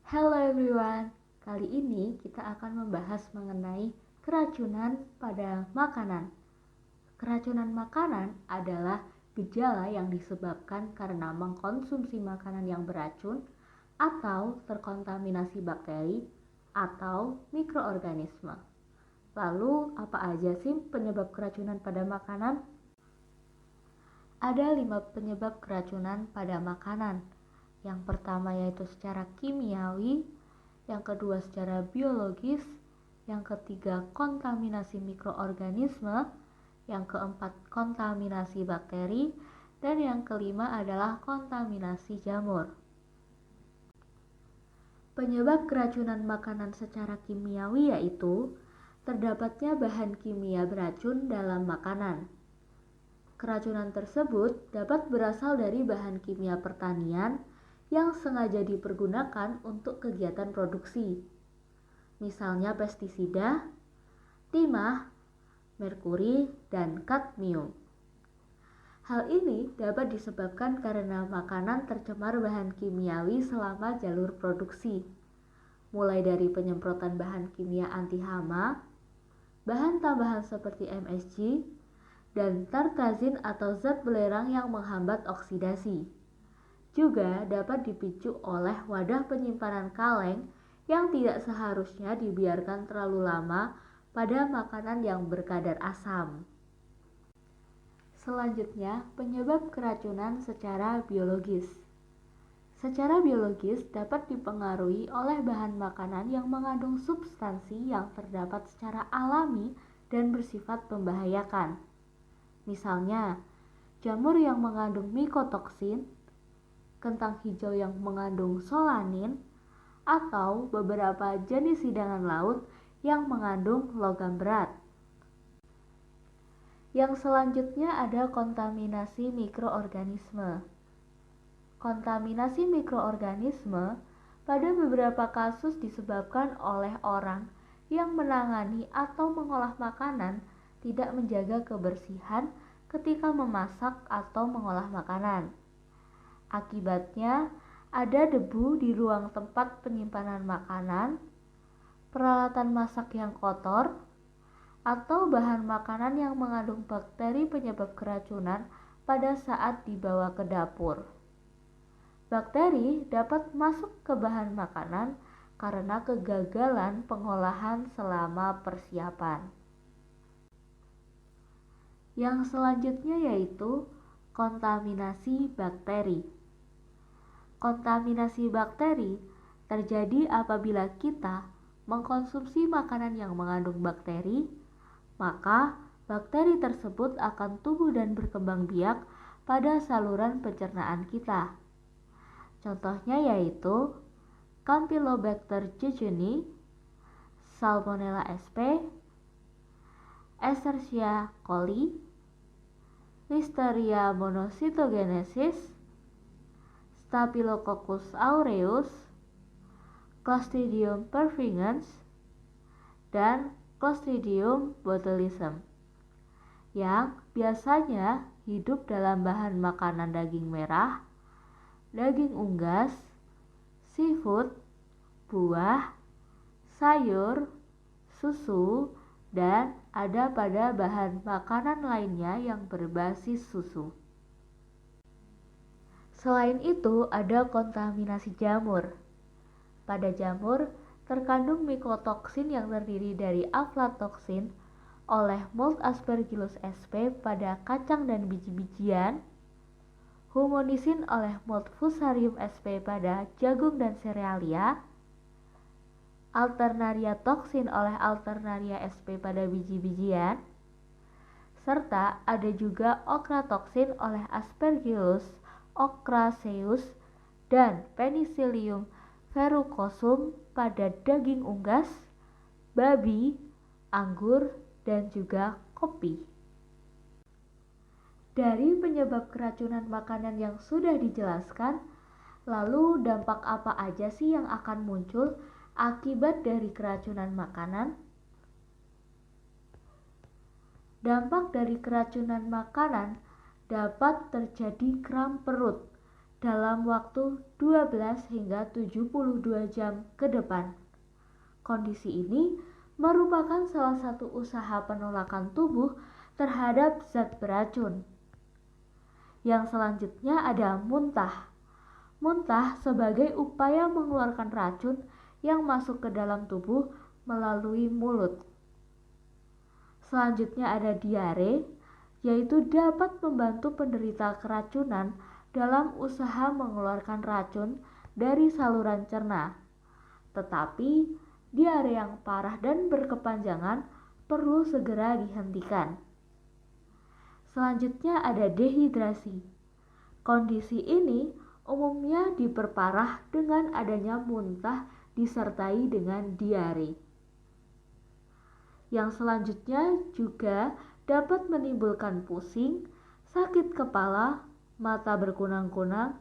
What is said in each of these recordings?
Hello everyone, kali ini kita akan membahas mengenai keracunan pada makanan. Keracunan makanan adalah gejala yang disebabkan karena mengkonsumsi makanan yang beracun atau terkontaminasi bakteri atau mikroorganisme. Lalu, apa aja sih penyebab keracunan pada makanan? Ada 5 penyebab keracunan pada makanan. Yang pertama yaitu secara kimiawi, yang kedua secara biologis, yang ketiga kontaminasi mikroorganisme, yang keempat kontaminasi bakteri, dan yang kelima adalah kontaminasi jamur. Penyebab keracunan makanan secara kimiawi yaitu terdapatnya bahan kimia beracun dalam makanan. Keracunan tersebut dapat berasal dari bahan kimia pertanian yang sengaja dipergunakan untuk kegiatan produksi. Misalnya pestisida, timah, merkuri, dan kadmium. Hal ini dapat disebabkan karena makanan tercemar bahan kimiawi selama jalur produksi, mulai dari penyemprotan bahan kimia anti hama, bahan tambahan seperti MSG, dan tartazin atau zat belerang yang menghambat oksidasi. Juga dapat dipicu oleh wadah penyimpanan kaleng yang tidak seharusnya dibiarkan terlalu lama pada makanan yang berkadar asam. Selanjutnya, penyebab keracunan secara biologis. Secara biologis dapat dipengaruhi oleh bahan makanan yang mengandung substansi yang terdapat secara alami dan bersifat membahayakan. Misalnya, jamur yang mengandung mikotoksin, kentang hijau yang mengandung solanin, atau beberapa jenis hidangan laut yang mengandung logam berat. Yang selanjutnya ada kontaminasi mikroorganisme. Kontaminasi mikroorganisme pada beberapa kasus disebabkan oleh orang yang menangani atau mengolah makanan tidak menjaga kebersihan ketika memasak atau mengolah makanan. Akibatnya, ada debu di ruang tempat penyimpanan makanan, peralatan masak yang kotor, atau bahan makanan yang mengandung bakteri penyebab keracunan pada saat dibawa ke dapur. Bakteri dapat masuk ke bahan makanan karena kegagalan pengolahan selama persiapan. Yang selanjutnya yaitu kontaminasi bakteri. Kontaminasi bakteri terjadi apabila kita mengkonsumsi makanan yang mengandung bakteri, maka bakteri tersebut akan tumbuh dan berkembang biak pada saluran pencernaan kita. Contohnya yaitu Campylobacter jejuni, Salmonella sp, Escherichia coli, Listeria monocytogenesis, Staphylococcus aureus, Clostridium perfringens, dan Clostridium botulism yang biasanya hidup dalam bahan makanan daging merah, daging unggas, seafood, buah, sayur, susu, dan ada pada bahan makanan lainnya yang berbasis susu. Selain itu, ada kontaminasi jamur. Pada jamur, terkandung mikotoksin yang terdiri dari aflatoksin oleh mold Aspergillus sp pada kacang dan biji-bijian, humonisin oleh mold Fusarium sp pada jagung dan serealia, Alternaria toxin oleh Alternaria sp pada biji-bijian, serta ada juga okratoksin oleh Aspergillus ocraceus dan Penicillium verrucosum pada daging unggas, babi, anggur, dan juga kopi. Dari penyebab keracunan makanan yang sudah dijelaskan, lalu dampak apa aja sih yang akan muncul akibat dari keracunan makanan? Dampak dari keracunan makanan dapat terjadi kram perut dalam waktu 12 hingga 72 jam ke depan. Kondisi ini merupakan salah satu usaha penolakan tubuh terhadap zat beracun. Yang selanjutnya ada muntah. Muntah sebagai upaya mengeluarkan racun yang masuk ke dalam tubuh melalui mulut. Selanjutnya ada diare, yaitu dapat membantu penderita keracunan dalam usaha mengeluarkan racun dari saluran cerna. Tetapi diare yang parah dan berkepanjangan perlu segera dihentikan. Selanjutnya ada dehidrasi. Kondisi ini umumnya diperparah dengan adanya muntah disertai dengan diare. Yang selanjutnya juga dapat menimbulkan pusing, sakit kepala, mata berkunang-kunang,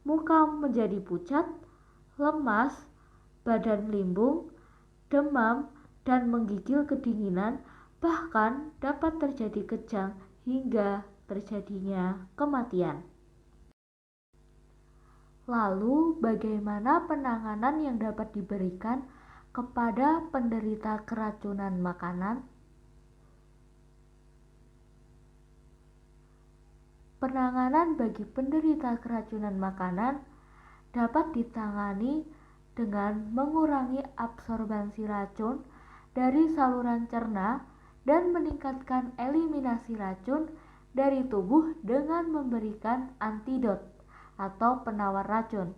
muka menjadi pucat, lemas, badan limbung, demam, dan menggigil kedinginan, bahkan dapat terjadi kejang hingga terjadinya kematian. Lalu, bagaimana penanganan yang dapat diberikan kepada penderita keracunan makanan? Penanganan bagi penderita keracunan makanan dapat ditangani dengan mengurangi absorbansi racun dari saluran cerna dan meningkatkan eliminasi racun dari tubuh dengan memberikan antidot atau penawar racun.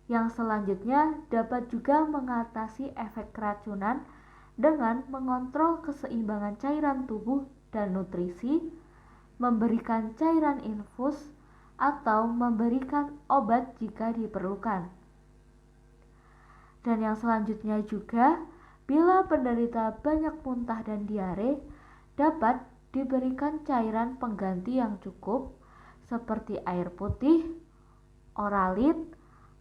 Yang selanjutnya dapat juga mengatasi efek keracunan dengan mengontrol keseimbangan cairan tubuh dan nutrisi, memberikan cairan infus, atau memberikan obat jika diperlukan. Dan yang selanjutnya juga, bila penderita banyak muntah dan diare, dapat diberikan cairan pengganti yang cukup seperti air putih, oralit,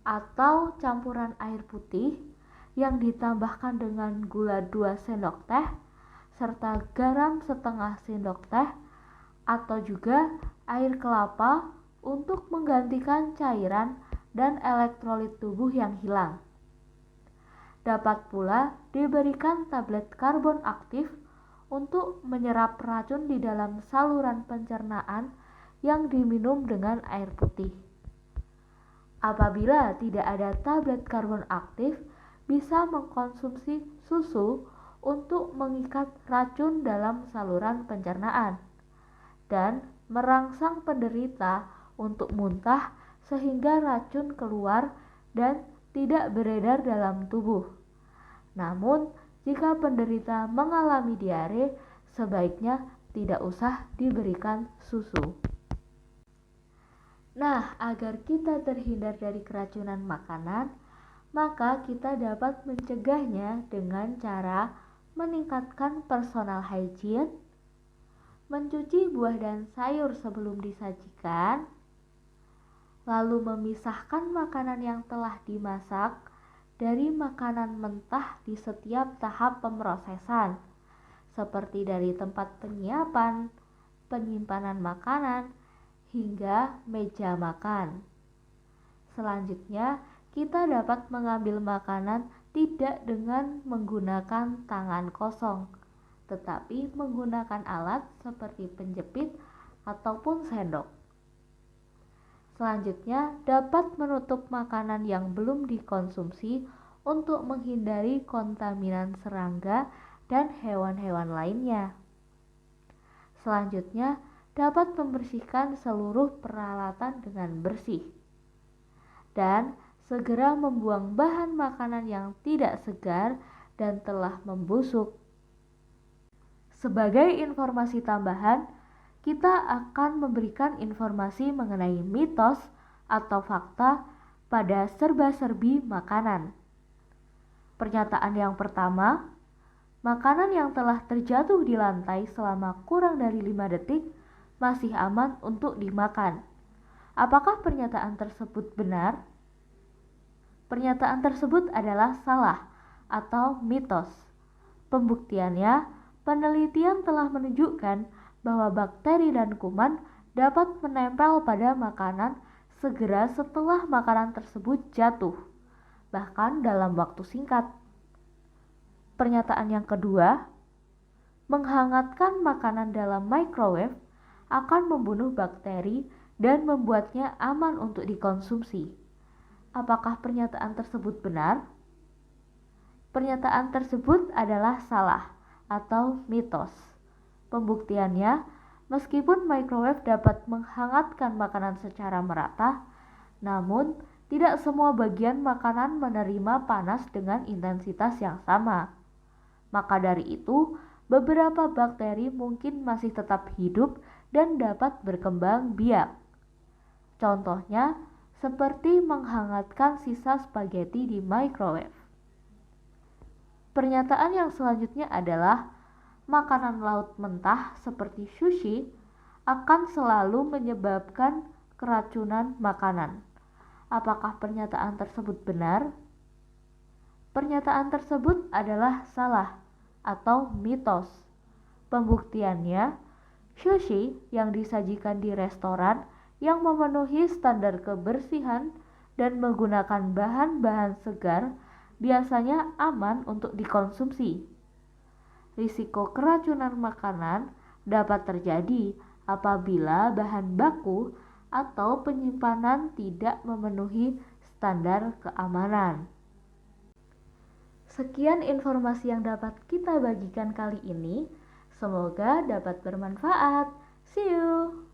atau campuran air putih yang ditambahkan dengan gula 2 sendok teh serta garam setengah sendok teh, atau juga air kelapa untuk menggantikan cairan dan elektrolit tubuh yang hilang. Dapat pula diberikan tablet karbon aktif untuk menyerap racun di dalam saluran pencernaan yang diminum dengan air putih. Apabila tidak ada tablet karbon aktif, bisa mengkonsumsi susu untuk mengikat racun dalam saluran pencernaan dan merangsang penderita untuk muntah sehingga racun keluar dan tidak beredar dalam tubuh. Namun, jika penderita mengalami diare, sebaiknya tidak usah diberikan susu. Nah, agar kita terhindar dari keracunan makanan, maka kita dapat mencegahnya dengan cara meningkatkan personal hygiene, mencuci buah dan sayur sebelum disajikan, lalu memisahkan makanan yang telah dimasak dari makanan mentah di setiap tahap pemrosesan, seperti dari tempat penyiapan, penyimpanan makanan, hingga meja makan. Selanjutnya, kita dapat mengambil makanan tidak dengan menggunakan tangan kosong, tetapi menggunakan alat seperti penjepit ataupun sendok. Selanjutnya, dapat menutup makanan yang belum dikonsumsi untuk menghindari kontaminan serangga dan hewan-hewan lainnya. Selanjutnya, dapat membersihkan seluruh peralatan dengan bersih. Dan segera membuang bahan makanan yang tidak segar dan telah membusuk. Sebagai informasi tambahan, kita akan memberikan informasi mengenai mitos atau fakta pada serba-serbi makanan. Pernyataan yang pertama, makanan yang telah terjatuh di lantai selama kurang dari 5 detik masih aman untuk dimakan. Apakah pernyataan tersebut benar? Pernyataan tersebut adalah salah atau mitos. Pembuktiannya, penelitian telah menunjukkan bahwa bakteri dan kuman dapat menempel pada makanan segera setelah makanan tersebut jatuh, bahkan dalam waktu singkat. Pernyataan yang kedua, menghangatkan makanan dalam microwave akan membunuh bakteri dan membuatnya aman untuk dikonsumsi. Apakah pernyataan tersebut benar? Pernyataan tersebut adalah salah atau mitos. Pembuktiannya, meskipun microwave dapat menghangatkan makanan secara merata, namun tidak semua bagian makanan menerima panas dengan intensitas yang sama. Maka dari itu, beberapa bakteri mungkin masih tetap hidup dan dapat berkembang biak. Contohnya, seperti menghangatkan sisa spaghetti di microwave. Pernyataan yang selanjutnya adalah makanan laut mentah seperti sushi akan selalu menyebabkan keracunan makanan. Apakah pernyataan tersebut benar? Pernyataan tersebut adalah salah atau mitos. Pembuktiannya, sushi yang disajikan di restoran yang memenuhi standar kebersihan dan menggunakan bahan-bahan segar biasanya aman untuk dikonsumsi. Risiko keracunan makanan dapat terjadi apabila bahan baku atau penyimpanan tidak memenuhi standar keamanan. Sekian informasi yang dapat kita bagikan kali ini. Semoga dapat bermanfaat. See you!